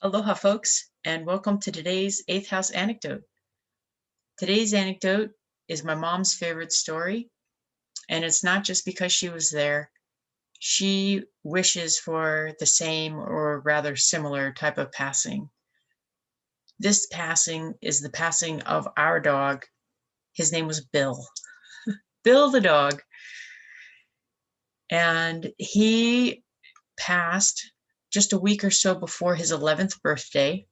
Aloha, folks, and welcome to today's Eighth House Anecdote. Today's anecdote is my mom's favorite story, and it's not just because she was there. She wishes for the same or rather similar type of passing. This passing is the passing of our dog. His name was Bill. Bill the dog. And he passed just a week or so before his 11th birthday.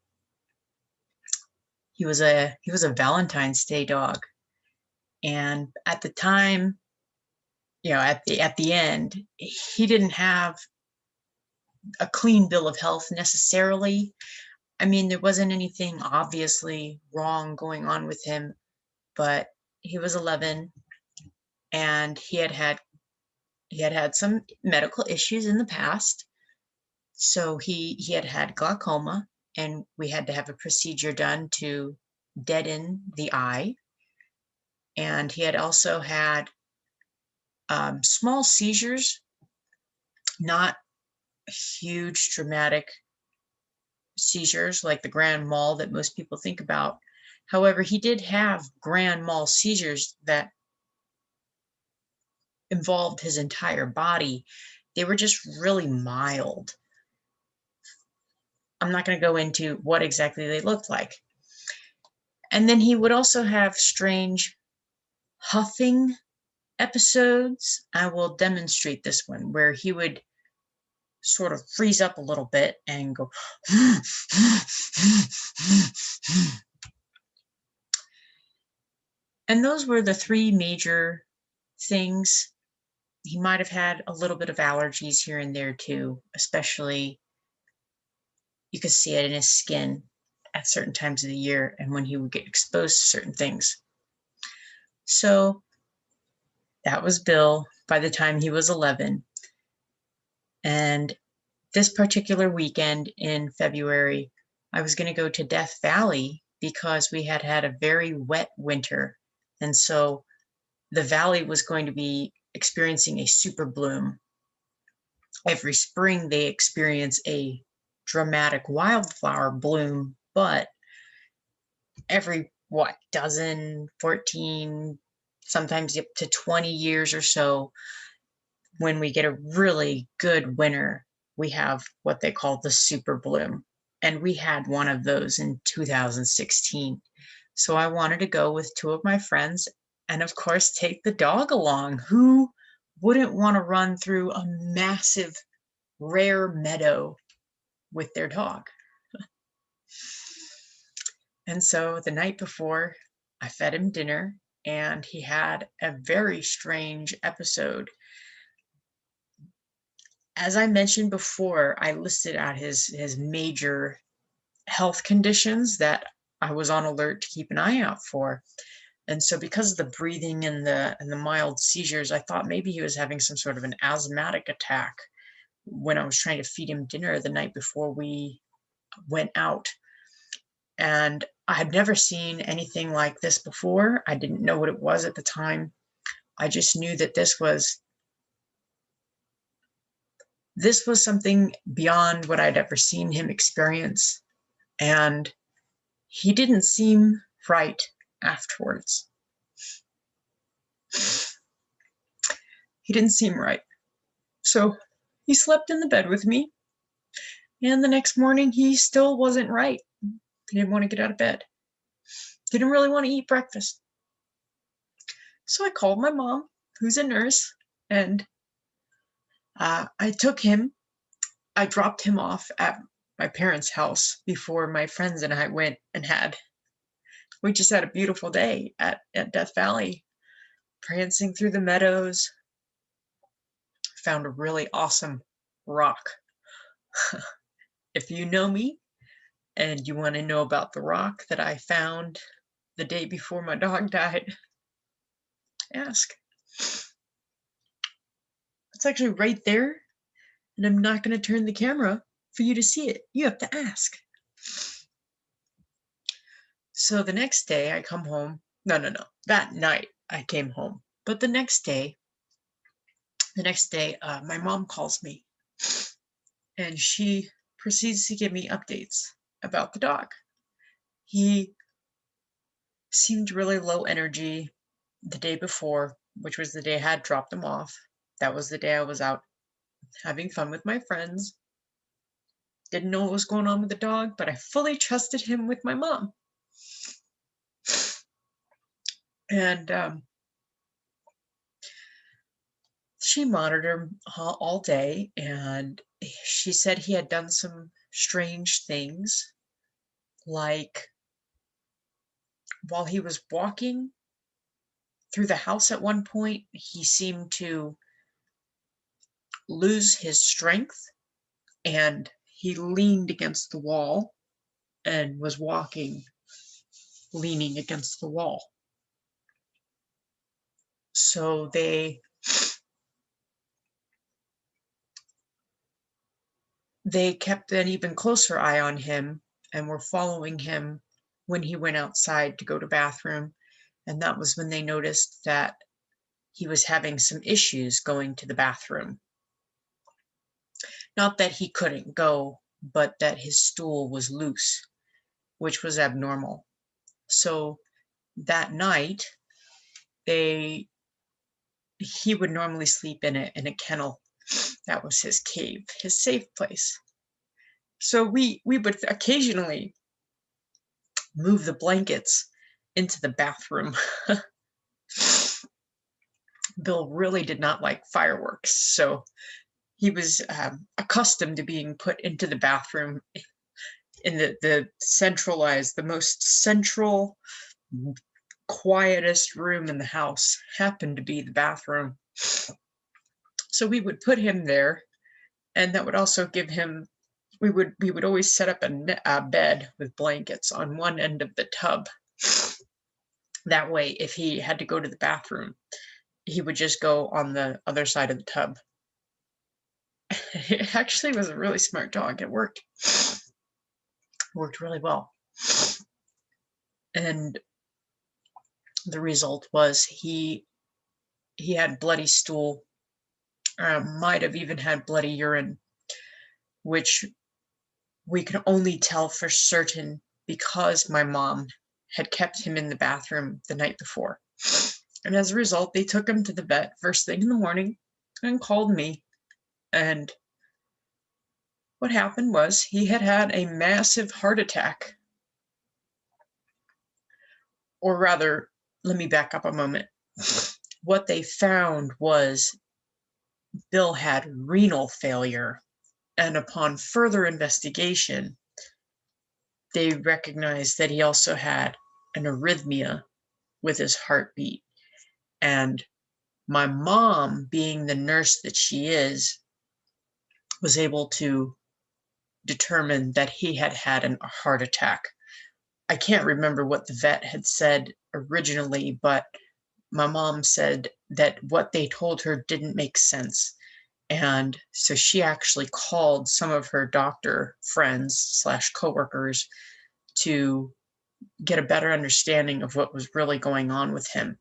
He was a Valentine's Day dog. And at the time, at the end, he didn't have a clean bill of health necessarily. I mean, there wasn't anything obviously wrong going on with him, but he was 11 and he had had some medical issues in the past. So he had had glaucoma, and we had to have a procedure done to deaden the eye. And he had also had small seizures, not huge dramatic seizures like the grand mal that most people think about. However, he did have grand mal seizures that involved his entire body. They were just really mild. I'm not going to go into what exactly they looked like. And then he would also have strange huffing episodes. I will demonstrate this one where he would sort of freeze up a little bit and go and those were the three major things. He might have had a little bit of allergies here and there too, especially you could see it in his skin at certain times of the year and when he would get exposed to certain things. So that was Bill by the time he was 11. And this particular weekend in February, I was going to go to Death Valley because we had had a very wet winter. And so the valley was going to be experiencing a super bloom. Every spring they experience a dramatic wildflower bloom, but every dozen, 14, sometimes up to 20 years or so, when we get a really good winter, we have what they call the super bloom. And we had one of those in 2016. So I wanted to go with two of my friends and, of course, take the dog along. Who wouldn't want to run through a massive, rare meadow with their dog? And so the night before, I fed him dinner, and he had a very strange episode. As I mentioned before, I listed out his major health conditions that I was on alert to keep an eye out for. And so because of the breathing and the mild seizures, I thought maybe he was having some sort of an asthmatic attack when I was trying to feed him dinner the night before we went out. And I had never seen anything like this before. I didn't know what it was at the time. I just knew that this was something beyond what I'd ever seen him experience. And he didn't seem right afterwards. He didn't seem right. So he slept in the bed with me. And the next morning, he still wasn't right. He didn't want to get out of bed. Didn't really want to eat breakfast. So I called my mom, who's a nurse, and I took him. I dropped him off at my parents' house before my friends and I went and we just had a beautiful day at Death Valley, prancing through the meadows. Found a really awesome rock. If you know me and you want to know about the rock that I found the day before my dog died, ask. It's actually right there, and I'm not going to turn the camera for you to see it. You have to ask. So the next day I come home. No. That night I came home. But the next day, my mom calls me, and she proceeds to give me updates about the dog. He seemed really low energy the day before, which was the day I had dropped him off. That was the day I was out having fun with my friends. Didn't know what was going on with the dog, but I fully trusted him with my mom. And she monitored him all day, and she said he had done some strange things, like while he was walking through the house at one point, he seemed to lose his strength and he leaned against the wall and was walking leaning against the wall. So they kept an even closer eye on him and were following him when he went outside to go to bathroom. And that was when they noticed that he was having some issues going to the bathroom. Not that he couldn't go, but that his stool was loose, which was abnormal. So that night, he would normally sleep in a kennel. That was his cave, his safe place. So we would occasionally move the blankets into the bathroom. Bill really did not like fireworks, so he was accustomed to being put into the bathroom in the most central, quietest room in the house happened to be the bathroom. So we would put him there, and that would also give him, we would always set up a bed with blankets on one end of the tub. That way, if he had to go to the bathroom, he would just go on the other side of the tub. It actually was a really smart dog. It worked really well. And the result was he had bloody stool, might have even had bloody urine, which we could only tell for certain because my mom had kept him in the bathroom the night before. And as a result, they took him to the vet first thing in the morning and called me. And what happened was he had had a massive heart attack. Or rather, let me back up a moment. What they found was Bill had renal failure. And upon further investigation, they recognized that he also had an arrhythmia with his heartbeat. And my mom, being the nurse that she is, was able to determine that he had had a heart attack. I can't remember what the vet had said originally, but my mom said that what they told her didn't make sense. And so she actually called some of her doctor friends / coworkers to get a better understanding of what was really going on with him.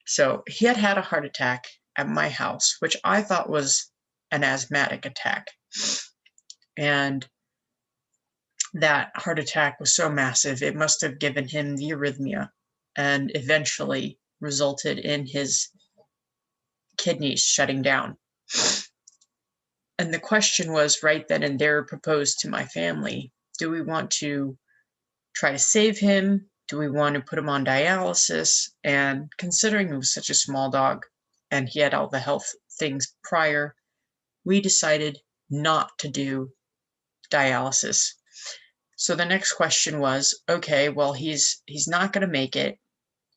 So he had had a heart attack at my house, which I thought was an asthmatic attack. And that heart attack was so massive, it must have given him the arrhythmia and eventually resulted in his kidneys shutting down. And the question was right then and there proposed to my family, do we want to try to save him? Do we want to put him on dialysis? And considering he was such a small dog and he had all the health things prior, we decided not to do dialysis. So the next question was, okay, well, he's not going to make it.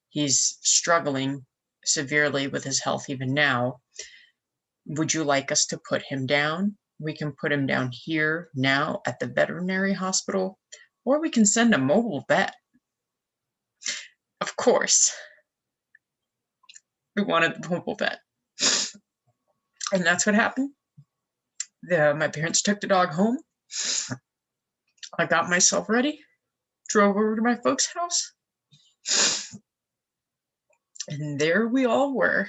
He's struggling severely with his health even now. Would you like us to put him down? We can put him down here now at the veterinary hospital, or we can send a mobile vet. Of course, we wanted the mobile vet. And that's what happened. My parents took the dog home. I got myself ready, drove over to my folks' house, and there we all were.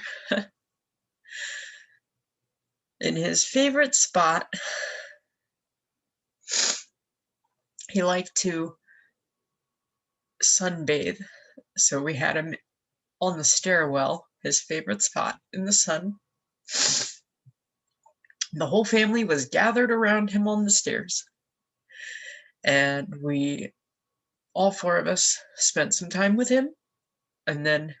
In his favorite spot, He liked to sunbathe, so we had him on the stairwell, his favorite spot in the sun. The whole family was gathered around him on the stairs, and all four of us, spent some time with him, and then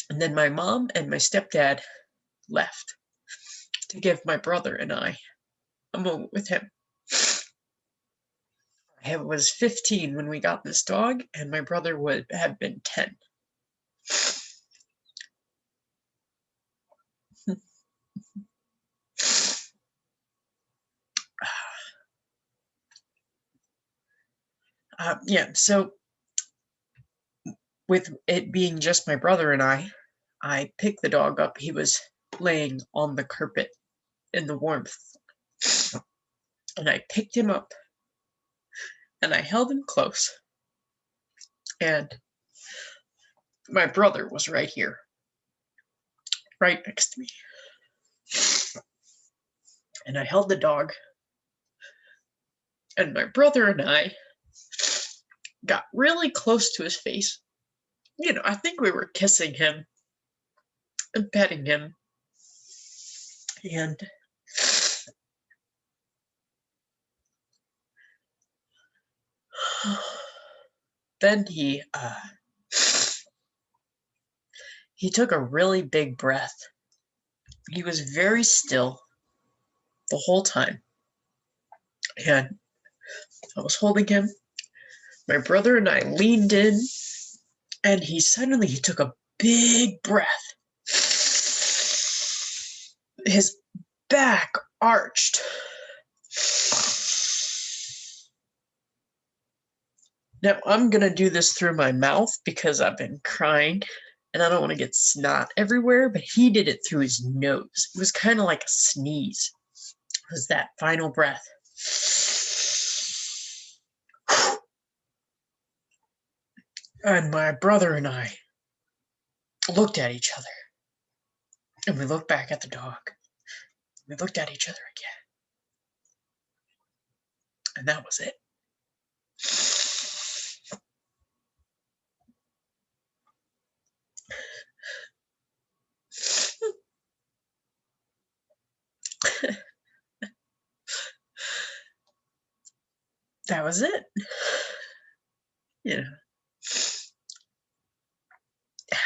my mom and my stepdad left to give my brother and I a moment with him. I was 15 when we got this dog, and my brother would have been 10. Yeah, so with it being just my brother and I picked the dog up. He was laying on the carpet in the warmth, and I picked him up and I held him close, and my brother was right here, right next to me. And I held the dog, and my brother and I got really close to his face. I think we were kissing him and petting him. And then he took a really big breath. He was very still the whole time. And I was holding him. My brother and I leaned in, and he took a big breath. His back arched. Now, I'm going to do this through my mouth because I've been crying and I don't want to get snot everywhere, but he did it through his nose. It was kind of like a sneeze. It was that final breath. And my brother and I looked at each other. And we looked back at the dog. We looked at each other again. And that was it. That was it.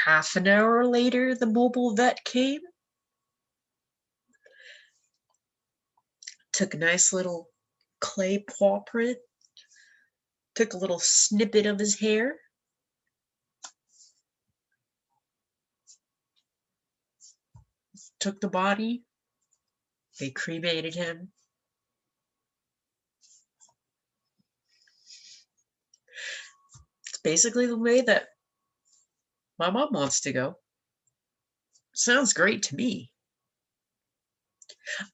Half an hour later, the mobile vet came, took a nice little clay paw print, took a little snippet of his hair, took the body, they cremated him. It's basically the way that my mom wants to go. Sounds great to me.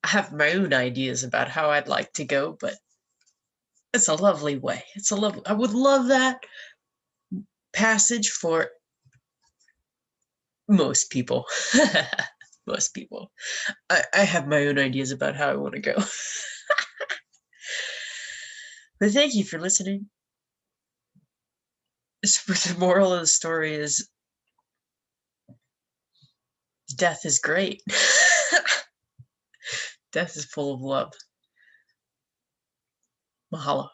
I have my own ideas about how I'd like to go, but it's a lovely way. I would love that passage for most people. Most people. I have my own ideas about how I want to go. But thank you for listening. The moral of the story is death is great. Death is full of love. Mahalo.